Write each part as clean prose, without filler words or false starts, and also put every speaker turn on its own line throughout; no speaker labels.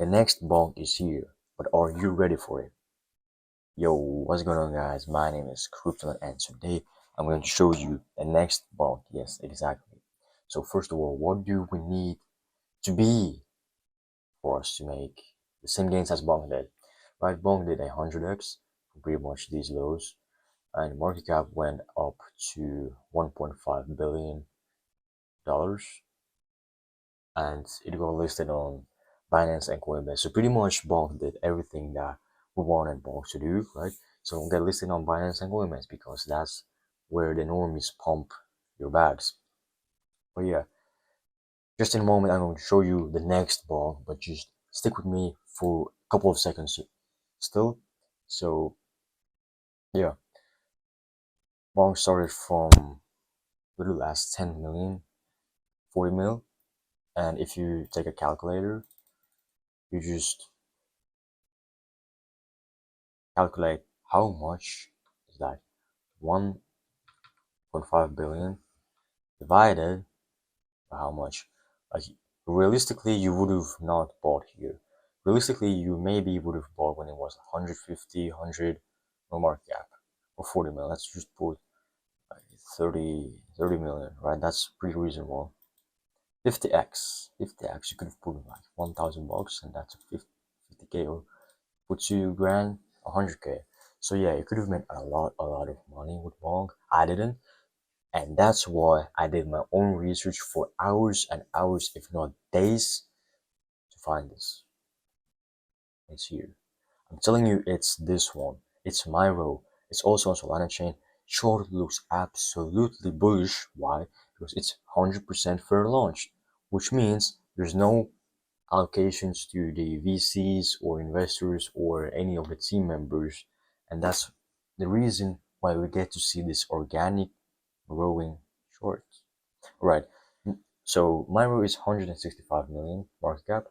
The next bonk is here, but are you ready for it? Yo, what's going on, guys? My name is Krypton, and today I'm going to show you the next bonk. Yes, exactly. So first of all, what do we need to be for us to make the same gains as Bonk did? Right, Bonk did 100x, pretty much these lows, and market cap went up to $1.5 billion, and it got listed on Binance and Coinbase. So pretty much Bonk did everything that we wanted Bonk to do, right? So get listed on Binance and Coinbase because that's where the normies pump your bags. But yeah, just in a moment I'm going to show you the next Bonk, but just stick with me for a couple of seconds still. So yeah, Bonk started from little as 10 million, 40 mil, and if you take a calculator, you just calculate how much is that 1.5 billion divided by how much. Like, realistically, you would have not bought here. Realistically, you maybe would have bought when it was 150, 100, no market cap, or 40 million. Let's just put like 30 million, right? That's pretty reasonable. 50x, you could have put like 1,000 bucks, and that's 50k, or put 2 grand, 100k. So yeah, you could have made a lot of money with Bonk. I didn't, and that's why I did my own research for hours and hours, if not days, to find this. It's here. I'm telling you, it's this one. It's Myro. It's also on Solana chain. Short looks absolutely bullish. Why? Because it's 100% fair launched, which means there's no allocations to the VCs or investors or any of the team members, and that's the reason why we get to see this organic growing short. Right. So Myro is 165 million market cap,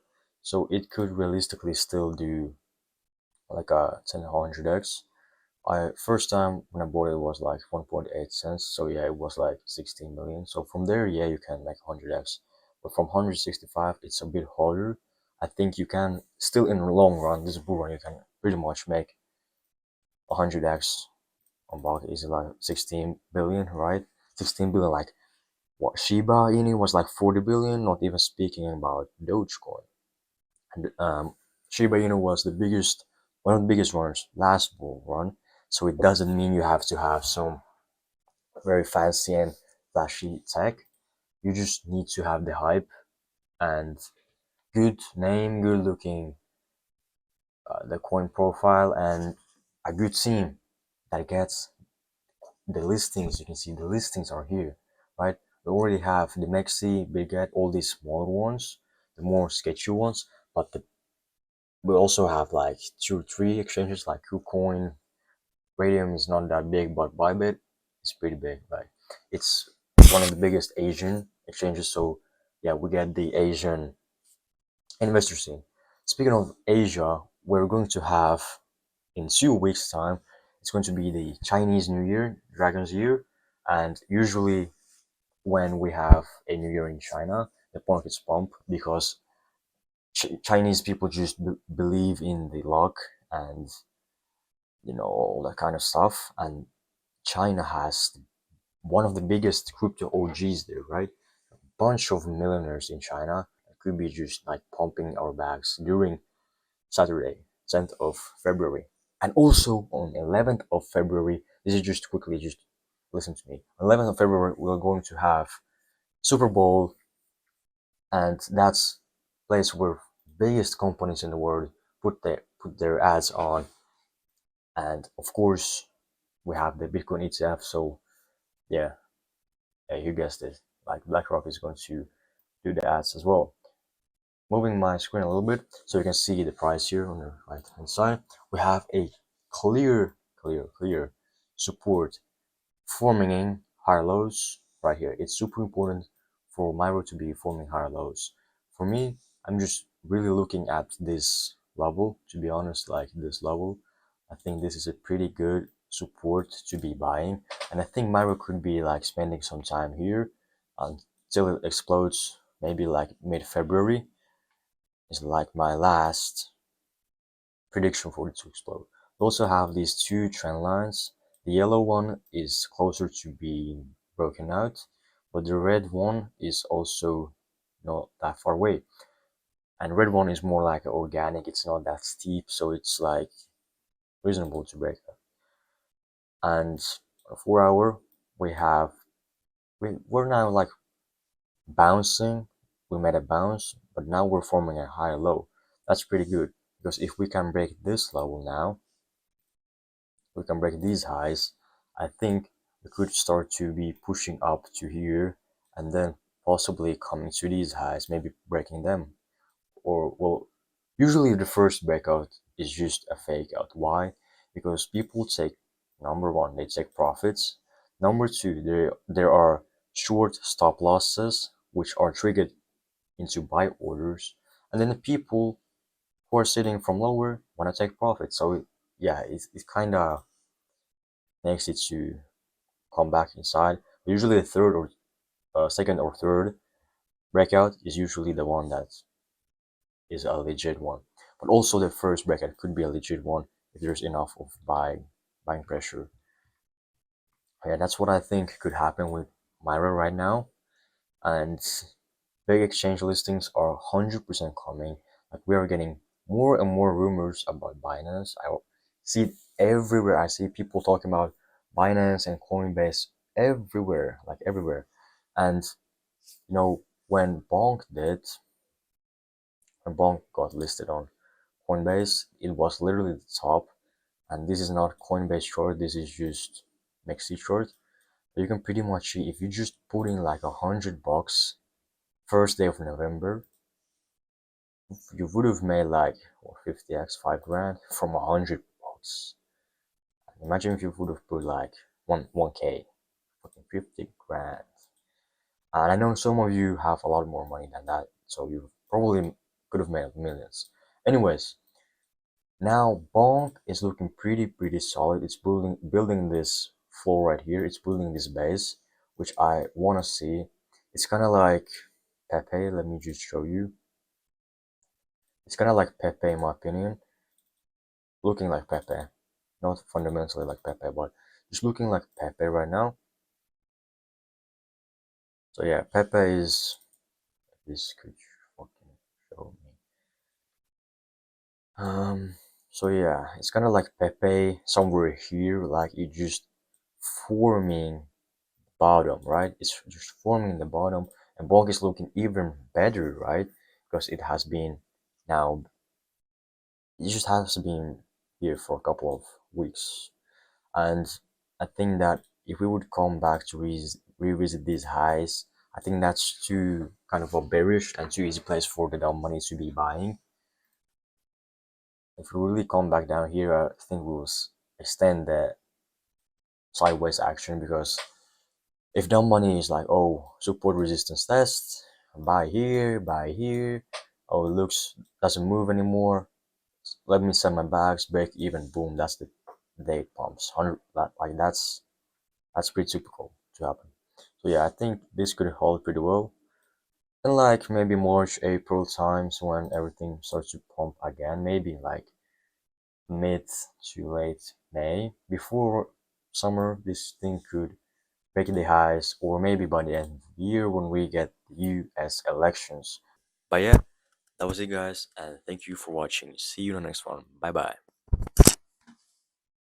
so it could realistically still do like a 10-100x. I first time when I bought it was like 1.8 cents, so yeah, it was like 16 million. So from there, yeah, you can make 100x, but from 165, it's a bit harder. I think you can still, in the long run, this bull run, you can pretty much make 100x on about is like 16 billion, right? 16 billion, like what Shiba Inu was like 40 billion, not even speaking about Dogecoin. And Shiba Inu was the biggest, one of the biggest runners last bull run. So it doesn't mean you have to have some very fancy and flashy tech. You just need to have the hype and good name, good looking the coin profile, and a good team that gets the listings. You can see the listings are here, right? We already have the Mexi, Big Get, all these smaller ones, the more sketchy ones, but we also have like 2 or 3 exchanges like KuCoin. Radium is not that big, but Bybit is pretty big. Like, it's one of the biggest Asian exchanges, so yeah, we get the Asian investor scene. Speaking of Asia, we're going to have in 2 weeks' time, it's going to be the Chinese New Year, Dragon's Year, and usually when we have a New Year in China, the markets pump because Chinese people just believe in the luck and all that kind of stuff. And China has one of the biggest crypto OGs there, right? A bunch of millionaires in China that could be just like pumping our bags during Saturday, 10th of February. And also on 11th of February, this is just quickly, just listen to me. On 11th of February, we're going to have Super Bowl, and that's place where biggest companies in the world put their ads on. And of course, we have the Bitcoin ETF. So yeah, you guessed it. Like BlackRock is going to do the ads as well. Moving my screen a little bit so you can see the price here on the right hand side. We have a clear support forming higher lows right here. It's super important for Myro to be forming higher lows. For me, I'm just really looking at this level, to be honest, like this level. I think this is a pretty good support to be buying, and I think Myro could be like spending some time here until it explodes, maybe like mid-February. is like my last prediction for it to explode. We also have these two trend lines. The yellow one is closer to being broken out, but the red one is also not that far away. And red one is more like organic, it's not that steep, so it's like reasonable to break out. And 4 hour, we have we're now like bouncing. We made a bounce, but now we're forming a high low. That's pretty good because if we can break this level now, we can break these highs. I think we could start to be pushing up to here and then possibly coming to these highs, maybe breaking them. Or, well, usually the first breakout is just a fake out. Why? Because people take, number one, they take profits. Number two, there are short stop losses which are triggered into buy orders, and then the people who are sitting from lower want to take profit. So yeah, it kind of makes it to come back inside. Usually the third or second or third breakout is usually the one that is a legit one. But also the first breakout could be a legit one if there's enough of buying pressure. Yeah, that's what I think could happen with Myra right now. And big exchange listings are 100% coming. Like we are getting more and more rumors about Binance. I see it everywhere. I see people talking about Binance and Coinbase everywhere, like everywhere. And when Bonk got listed on Coinbase, it was literally the top. And this is not Coinbase short. This is just Mexi short. You can pretty much see if you just put in like $100 first day of November, you would have made like 50x 5 grand from $100. Imagine if you would have put like 1k, fucking 50 grand. And I know some of you have a lot more money than that, so you probably could have made millions. Anyways, now Bonk is looking pretty solid. It's building this floor right here. It's building this base, which I wanna see. It's kind of like Pepe. Let me just show you. It's kind of like Pepe in my opinion, looking like Pepe, not fundamentally like Pepe, but just looking like Pepe right now. So yeah, Pepe is this could fucking show me. So yeah, it's kind of like Pepe somewhere here, like it just forming bottom, right? It's just forming the bottom, and Bonk is looking even better, right? Because it has been now, it just has been here for a couple of weeks. And I think that if we would come back to revisit these highs, I think that's too kind of a bearish and too easy place for the dumb money to be buying. If we really come back down here, I think we'll extend the sideways action, because if dumb money is like, oh, support resistance test, buy here, oh, it looks doesn't move anymore, let me sell my bags, break even, boom, that's the day pumps 100, like that's pretty typical to happen. So yeah, I think this could hold pretty well. And like maybe March, April times when everything starts to pump again, maybe like mid to late May, before summer, this thing could break the highs, or maybe by the end of the year when we get the US elections. But yeah, that was it guys, and thank you for watching. See you in the next one. Bye bye.